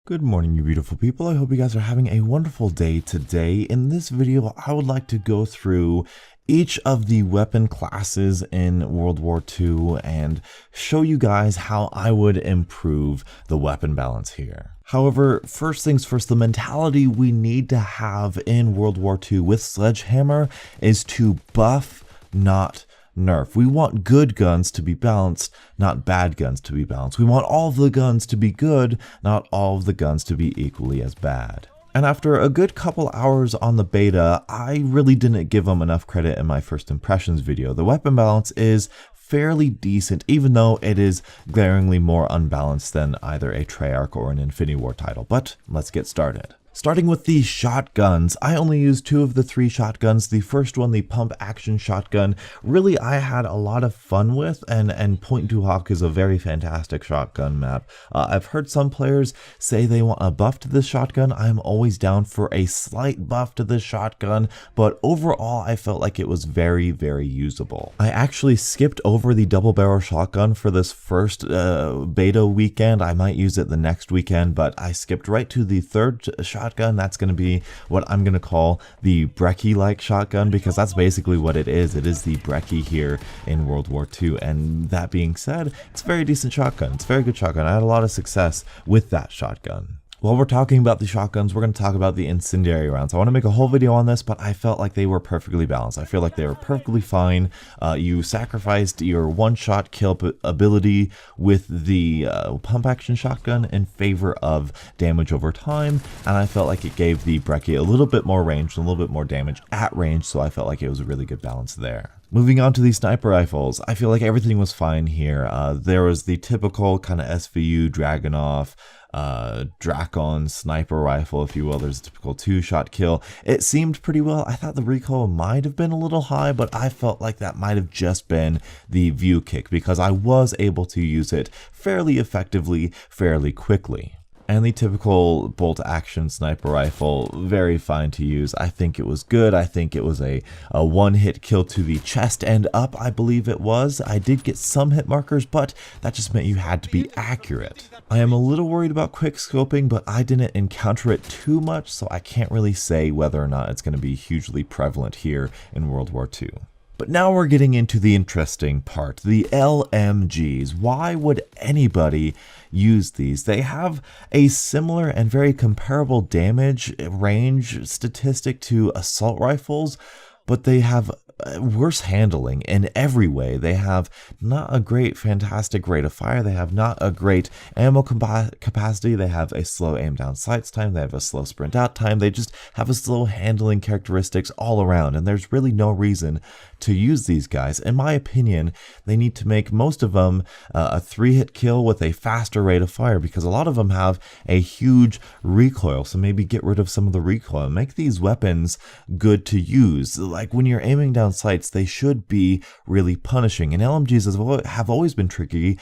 Good morning, you beautiful people. I hope you guys are having a wonderful day today. In this video, I would like to go through each of the weapon classes in World War II and show you guys how I would improve the weapon balance here. However, first things first, the mentality we need to have in World War II with Sledgehammer is to buff, not nerf. We want good guns to be balanced, not bad guns to be balanced. We want all of the guns to be good, not all of the guns to be equally as bad. And after a good couple hours on the beta, I really didn't give them enough credit in my first impressions video. The weapon balance is fairly decent, even though it is glaringly more unbalanced than either a Treyarch or an Infinity War title. But let's get started. Starting with the shotguns, I only used 2 of the 3 shotguns. The first one, the pump action shotgun, really I had a lot of fun with, and Point Du Hoc is a very fantastic shotgun map. I've heard some players say they want a buff to this shotgun. I'm always down for a slight buff to this shotgun, but overall I felt like it was very, very usable. I actually skipped over the double barrel shotgun for this first beta weekend. I might use it the next weekend, but I skipped right to the third shotgun. That's going to be what I'm going to call the Brecci-like shotgun, because that's basically what it is. It is the Brecci here in World War II, and that being said, it's a very decent shotgun. It's a very good shotgun. I had a lot of success with that shotgun. While we're talking about the shotguns, we're going to talk about the incendiary rounds. I want to make a whole video on this, but I felt like they were perfectly balanced. I feel like they were perfectly fine. You sacrificed your one-shot kill ability with the pump action shotgun in favor of damage over time, and I felt like it gave the Brecci a little bit more range and a little bit more damage at range, so I felt like it was a really good balance there. Moving on to the sniper rifles, I feel like everything was fine here. There was the typical kind of SVU Dragunov, Drakon sniper rifle, if you will. There's a typical 2-shot kill. It seemed pretty well. I thought the recoil might have been a little high, but I felt like that might have just been the view kick, because I was able to use it fairly effectively, fairly quickly. And the typical bolt action sniper rifle, very fine to use. I think it was good. I think it was a one-hit kill to the chest and up, I believe it was. I did get some hit markers, but that just meant you had to be accurate. I am a little worried about quick scoping, but I didn't encounter it too much, so I can't really say whether or not it's going to be hugely prevalent here in World War II. But now we're getting into the interesting part, the LMGs. Why would anybody use these? They have a similar and very comparable damage range statistic to assault rifles, but they have worse handling in every way. They have not a great fantastic rate of fire. They have not a great ammo capacity. They have a slow aim down sights time. They have a slow sprint out time. They just have a slow handling characteristics all around, and there's really no reason to use these guys. In my opinion, they need to make most of them a 3-hit kill with a faster rate of fire, because a lot of them have a huge recoil, so maybe get rid of some of the recoil. Make these weapons good to use. Like when you're aiming down sights, they should be really punishing, and LMGs have always been tricky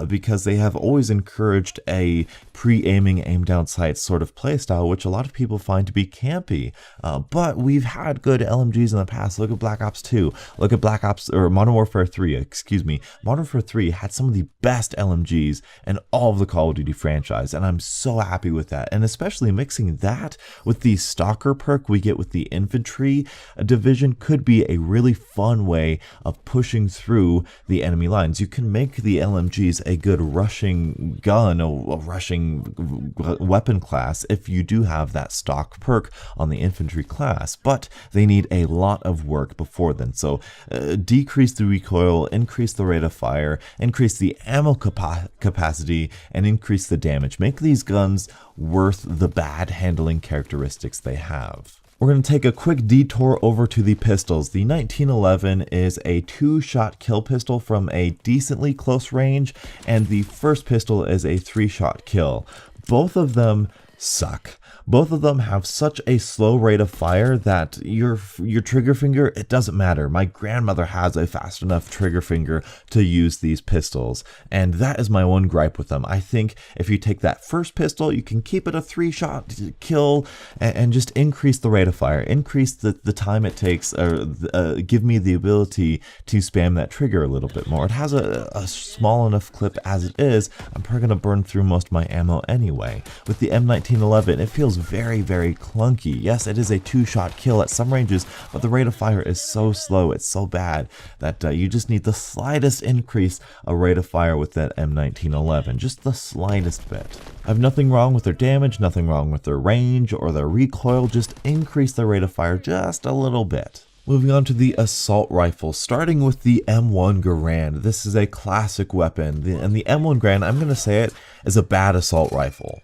because they have always encouraged a pre-aiming aim down sights sort of playstyle, which a lot of people find to be campy, but we've had good LMGs in the past. Look at Black Ops 2. Look at Black Ops, or Modern Warfare 3, excuse me. Modern Warfare 3 had some of the best LMGs in all of the Call of Duty franchise, and I'm so happy with that. And especially mixing that with the Stalker perk we get with the infantry division could be a really fun way of pushing through the enemy lines. You can make the LMGs a good rushing gun, a rushing weapon class, if you do have that stock perk on the infantry class, but they need a lot of work before then. So decrease the recoil, increase the rate of fire, increase the ammo capacity, and increase the damage. Make these guns worth the bad handling characteristics they have. We're going to take a quick detour over to the pistols. The 1911 is a 2-shot kill pistol from a decently close range, and the first pistol is a 3-shot kill. Both of them suck. Both of them have such a slow rate of fire that your trigger finger, it doesn't matter. My grandmother has a fast enough trigger finger to use these pistols, and that is my one gripe with them. I think if you take that first pistol, you can keep it a 3-shot kill and just increase the rate of fire, increase the time it takes, or give me the ability to spam that trigger a little bit more. It has a small enough clip as it is. I'm probably going to burn through most of my ammo anyway. With the M1911, it feels very, very clunky. Yes, it is a 2-shot kill at some ranges, but the rate of fire is so slow, it's so bad that you just need the slightest increase of rate of fire with that M1911, just the slightest bit. I have nothing wrong with their damage, nothing wrong with their range or their recoil, just increase the rate of fire just a little bit. Moving on to the assault rifle, starting with the M1 Garand. This is a classic weapon, and the M1 Garand, I'm going to say it, is a bad assault rifle.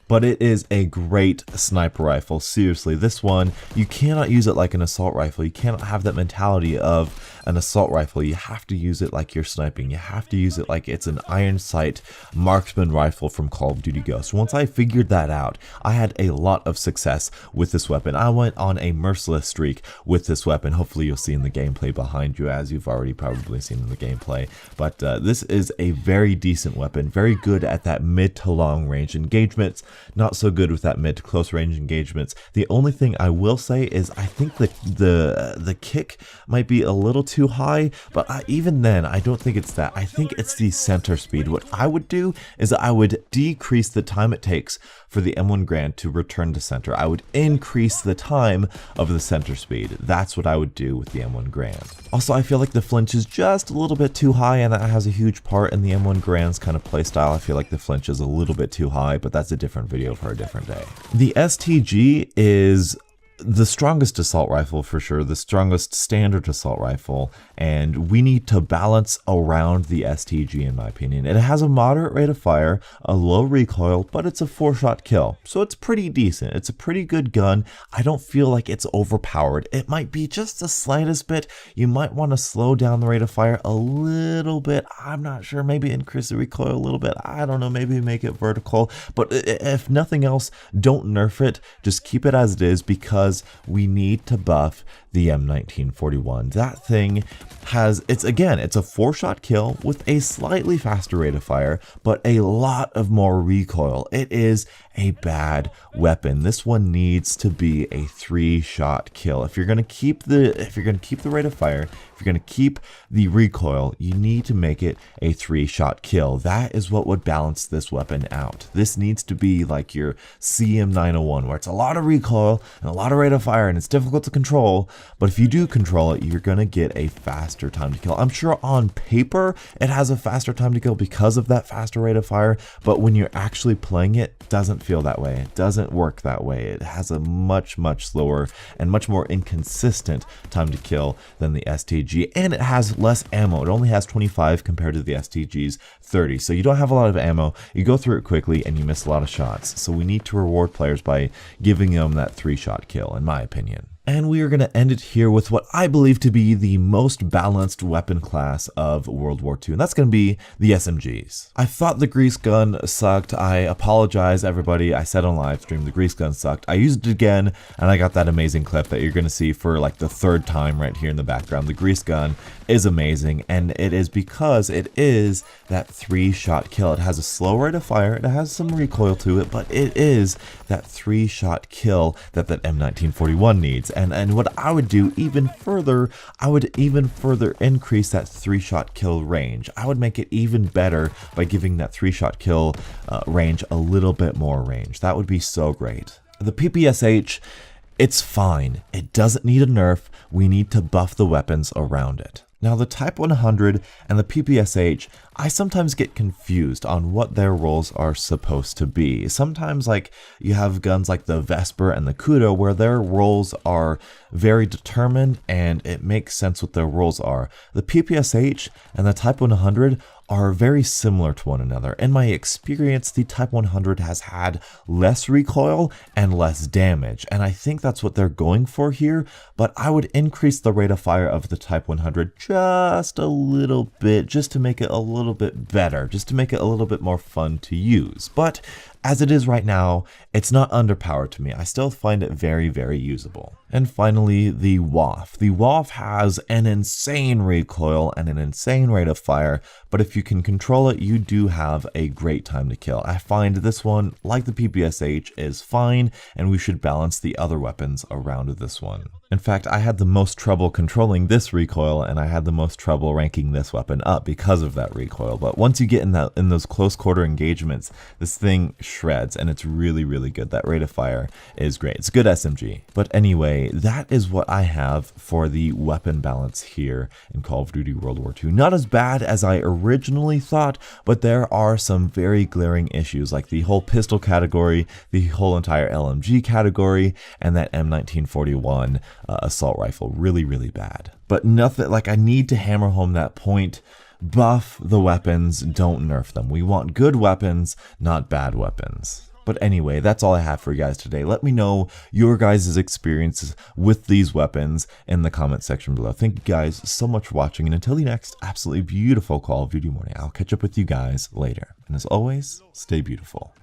But it is a great sniper rifle. Seriously, this one, you cannot use it like an assault rifle. You cannot have that mentality of an assault rifle. You have to use it like you're sniping. You have to use it like it's an iron sight marksman rifle from Call of Duty Ghosts. Once I figured that out, I had a lot of success with this weapon. I went on a merciless streak with this weapon. Hopefully you'll see in the gameplay behind you, as you've already probably seen in the gameplay. But this is a very decent weapon, very good at that mid to long range engagements. Not so good with that mid to close range engagements. The only thing I will say is I think the kick might be a little too high, but even then I don't think it's that. I think it's the center speed. What I would do is I would decrease the time it takes for the M1 Garand to return to center. I would increase the time of the center speed. That's what I would do with the M1 Garand. Also, I feel like the flinch is just a little bit too high, and that has a huge part in the M1 Garand's kind of playstyle. I feel like the flinch is a little bit too high, but that's a different video for a different day. The STG is the strongest assault rifle for sure, the strongest standard assault rifle, and we need to balance around the STG in my opinion. It has a moderate rate of fire, a low recoil, but it's a 4-shot kill, so it's pretty decent. It's a pretty good gun. I don't feel like it's overpowered. It might be just the slightest bit. You might want to slow down the rate of fire a little bit. I'm not sure, maybe increase the recoil a little bit. I don't know, maybe make it vertical, but if nothing else, don't nerf it. Just keep it as it is, because we need to buff the M1941. That thing has, it's a 4-shot kill with a slightly faster rate of fire, but a lot of more recoil. It is a bad weapon. This one needs to be a 3-shot kill. If you're going to keep the rate of fire, if you're going to keep the recoil, you need to make it a 3-shot kill. That is what would balance this weapon out. This needs to be like your CM901, where it's a lot of recoil and a lot of rate of fire, and it's difficult to control. But if you do control it, you're going to get a faster time to kill. I'm sure on paper it has a faster time to kill because of that faster rate of fire, but when you're actually playing it, it doesn't feel that way. It doesn't work that way. It has a much slower and much more inconsistent time to kill than the STG, and it has less ammo. It only has 25 compared to the STG's 30, so you don't have a lot of ammo. You go through it quickly and you miss a lot of shots. So we need to reward players by giving them that 3-shot kill, in my opinion. And we are going to end it here with what I believe to be the most balanced weapon class of World War II, and that's going to be the SMGs. I thought the grease gun sucked. I apologize, everybody. I said on live stream the grease gun sucked. I used it again, and I got that amazing clip that you're going to see for like the 3rd time right here in the background. The grease gun is amazing, and it is because it is that 3-shot kill. It has a slow rate of fire, it has some recoil to it, but it is that 3-shot kill that M1941 needs. And what I would do even further, I would even further increase that 3-shot kill range. I would make it even better by giving that 3-shot kill range a little bit more range. That would be so great. The PPSH, it's fine. It doesn't need a nerf. We need to buff the weapons around it. Now the Type 100 and the PPSH, I sometimes get confused on what their roles are supposed to be. Sometimes like you have guns like the Vesper and the Kudo where their roles are very determined and it makes sense what their roles are. The PPSH and the Type 100 are very similar to one another. In my experience, the Type 100 has had less recoil and less damage, and I think that's what they're going for here, but I would increase the rate of fire of the Type 100 just a little bit, just to make it a little bit better, just to make it a little bit more fun to use. But as it is right now, it's not underpowered to me. I still find it very, very usable. And finally, the WAFFE. The WAFFE has an insane recoil and an insane rate of fire, but if you can control it, you do have a great time to kill. I find this one, like the PPSH, is fine, and we should balance the other weapons around this one. In fact, I had the most trouble controlling this recoil, and I had the most trouble ranking this weapon up because of that recoil. But once you get in those close quarter engagements, this thing shreds, and it's really, really good. That rate of fire is great. It's a good SMG. But anyway, that is what I have for the weapon balance here in Call of Duty World War II. Not as bad as I originally thought, but there are some very glaring issues, like the whole pistol category, the whole entire LMG category, and that M1941 assault rifle. Really, really bad. But nothing, like, I need to hammer home that point. Buff the weapons, don't nerf them. We want good weapons, not bad weapons. But anyway, that's all I have for you guys today. Let me know your guys' experiences with these weapons in the comment section below. Thank you guys so much for watching, and until the next absolutely beautiful Call of Duty morning, I'll catch up with you guys later. And as always, stay beautiful.